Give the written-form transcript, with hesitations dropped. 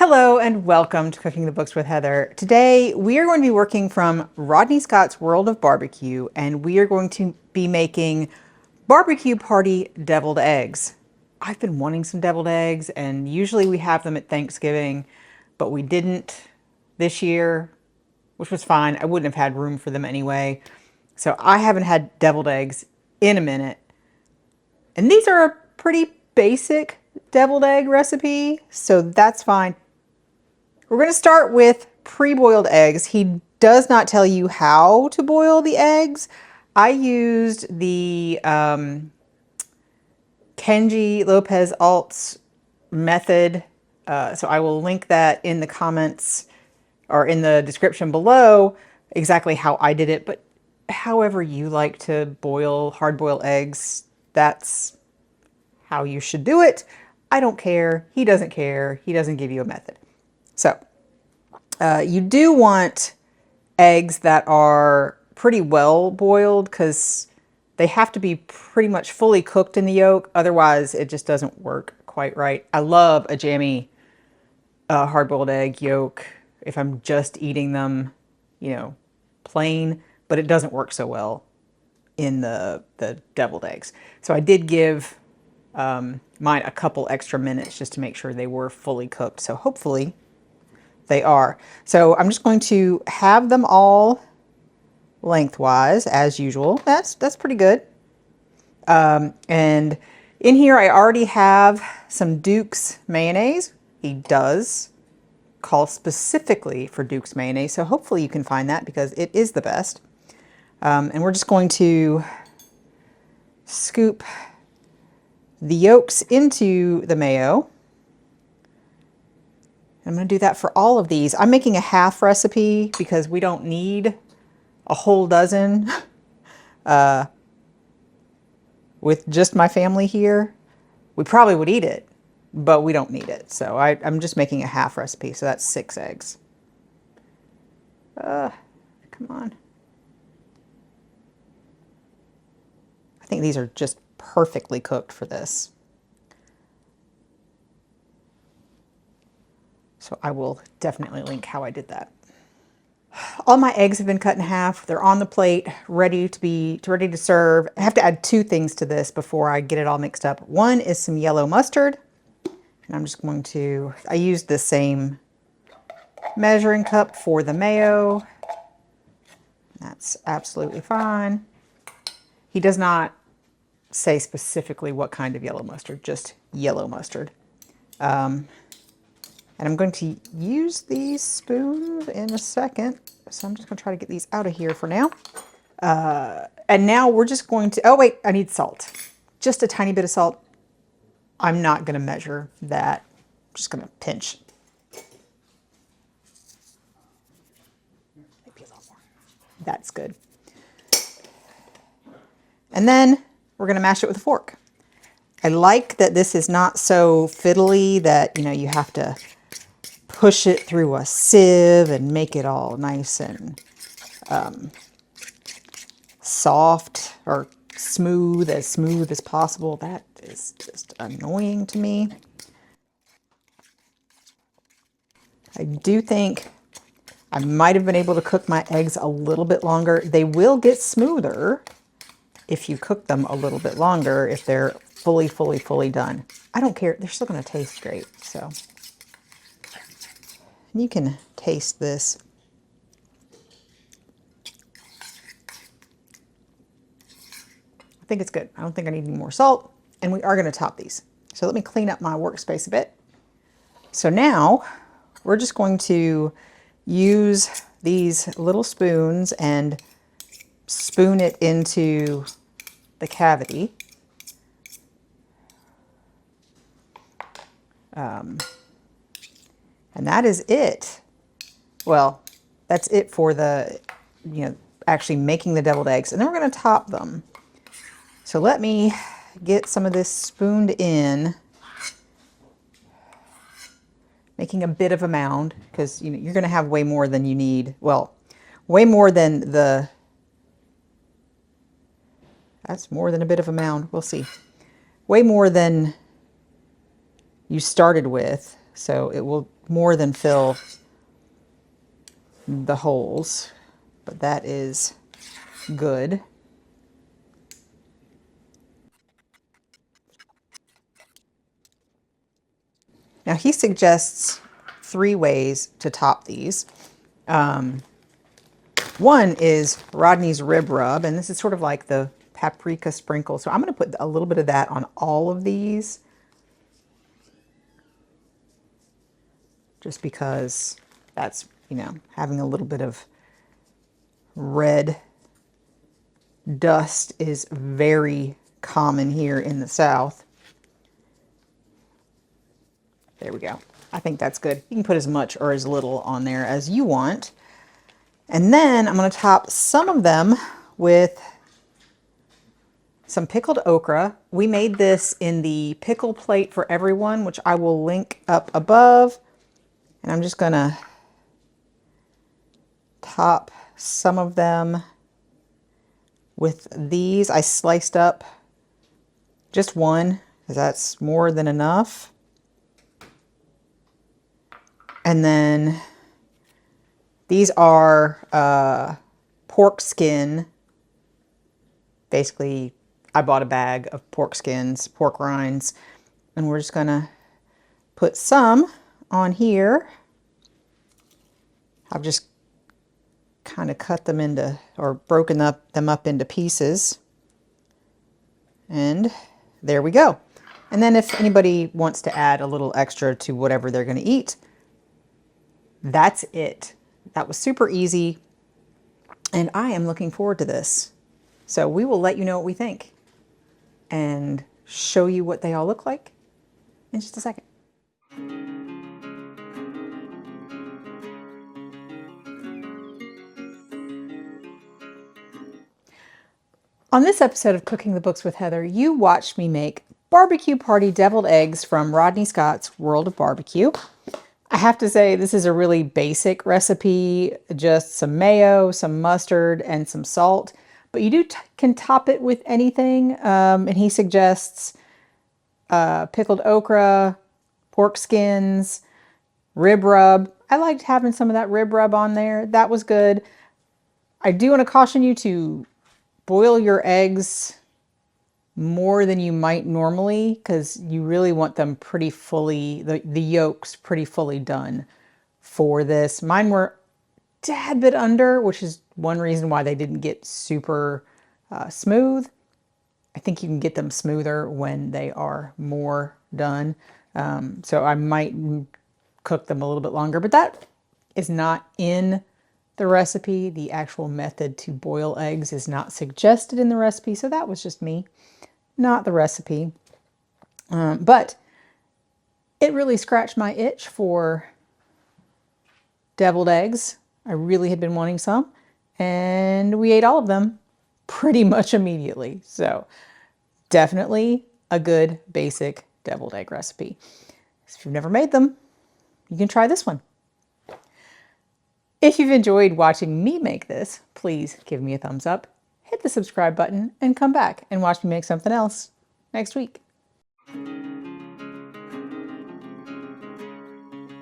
Hello and welcome to Cooking the Books with Heather. Today we are going to be working from Rodney Scott's World of Barbecue, and we are going to be making barbecue party deviled eggs. I've been wanting some deviled eggs, and usually we have them at Thanksgiving, but we didn't this year, which was fine. I wouldn't have had room for them anyway. So I haven't had deviled eggs in a minute. And these are a pretty basic deviled egg recipe, so that's fine. We're going to start with pre-boiled eggs. He does not tell you how to boil the eggs. I used the Kenji Lopez Alt's method, so I will link that in the comments or in the description below exactly how I did it. But however you like to boil, hard boil eggs, that's how you should do it. I don't care. He doesn't care. He doesn't give you a method. So you do want eggs that are pretty well boiled because they have to be pretty much fully cooked in the yolk. Otherwise, it just doesn't work quite right. I love a jammy hard-boiled egg yolk if I'm just eating them, plain, but it doesn't work so well in the deviled eggs. So I did give mine a couple extra minutes just to make sure they were fully cooked. So hopefully they are. So I'm just going to have them all lengthwise as usual. That's pretty good. And in here I already have some Duke's mayonnaise. He does call specifically for Duke's mayonnaise, so hopefully you can find that because it is the best. And we're just going to scoop the yolks into the mayo. I'm going to do that for all of these. I'm making a half recipe because we don't need a whole dozen with just my family here. We probably would eat it, but we don't need it. So I'm just making a half recipe. So that's 6 eggs. Come on. I think these are just perfectly cooked for this. So I will definitely link how I did that. All my eggs have been cut in half. They're on the plate, ready to serve. I have to add 2 things to this before I get it all mixed up. One is some yellow mustard. And I'm just going to, I used the same measuring cup for the mayo. That's absolutely fine. He does not say specifically what kind of yellow mustard, just yellow mustard. And I'm going to use these spoons in a second. So I'm just going to try to get these out of here for now. And now we're just going to, oh wait, I need salt. Just a tiny bit of salt. I'm not going to measure that. I'm just going to pinch. Maybe a little more. That's good. And then we're going to mash it with a fork. I like that this is not so fiddly that, you have to push it through a sieve and make it all nice and soft or smooth as possible. That is just annoying to me. I do think I might have been able to cook my eggs a little bit longer. They will get smoother if you cook them a little bit longer, if they're fully done. I don't care. They're still going to taste great. So you can taste this. I think it's good. I don't think I need any more salt. And we are going to top these. So let me clean up my workspace a bit. So now we're just going to use these little spoons and spoon it into the cavity. And that is it. Well, that's it for the, actually making the deviled eggs. And then we're going to top them. So let me get some of this spooned in, making a bit of a mound because you're going to have way more than you need. Well, way more than that's more than a bit of a mound. We'll see. Way more than you started with. So it will more than fill the holes, but that is good. Now he suggests 3 ways to top these. One is Rodney's rib rub, and this is sort of like the paprika sprinkle. So I'm going to put a little bit of that on all of these, just because that's, you know, having a little bit of red dust is very common here in the South. There we go. I think that's good. You can put as much or as little on there as you want. And then I'm going to top some of them with some pickled okra. We made this in the pickle plate for everyone, which I will link up above. And I'm just going to top some of them with these. I sliced up just one because that's more than enough. And then these are pork skin. Basically, I bought a bag of pork skins, pork rinds, and we're just gonna put some on here. I've just kind of cut them into, or broken them up into pieces. And there we go. And then if anybody wants to add a little extra to whatever they're gonna eat, that's it. That was super easy, and I am looking forward to this. So we will let you know what we think and show you what they all look like in just a second. On this episode of Cooking the Books with Heather, you watched me make barbecue party deviled eggs from Rodney Scott's World of Barbecue. I have to say, this is a really basic recipe, just some mayo, some mustard, and some salt. But you can top it with anything. And he suggests pickled okra, pork skins, rib rub. I liked having some of that rib rub on there. That was good. I do want to caution you to boil your eggs more than you might normally, because you really want them pretty fully, the yolks pretty fully done for this. Mine were a tad bit under, which is one reason why they didn't get super smooth. I think you can get them smoother when they are more done. So I might cook them a little bit longer, but that is not in the recipe. The actual method to boil eggs is not suggested in the recipe, so that was just me, not the recipe. But it really scratched my itch for deviled eggs. I really had been wanting some, and we ate all of them pretty much immediately. So definitely a good basic deviled egg recipe. If you've never made them, you can try this one. If you've enjoyed watching me make this, please give me a thumbs up, hit the subscribe button, and come back and watch me make something else next week.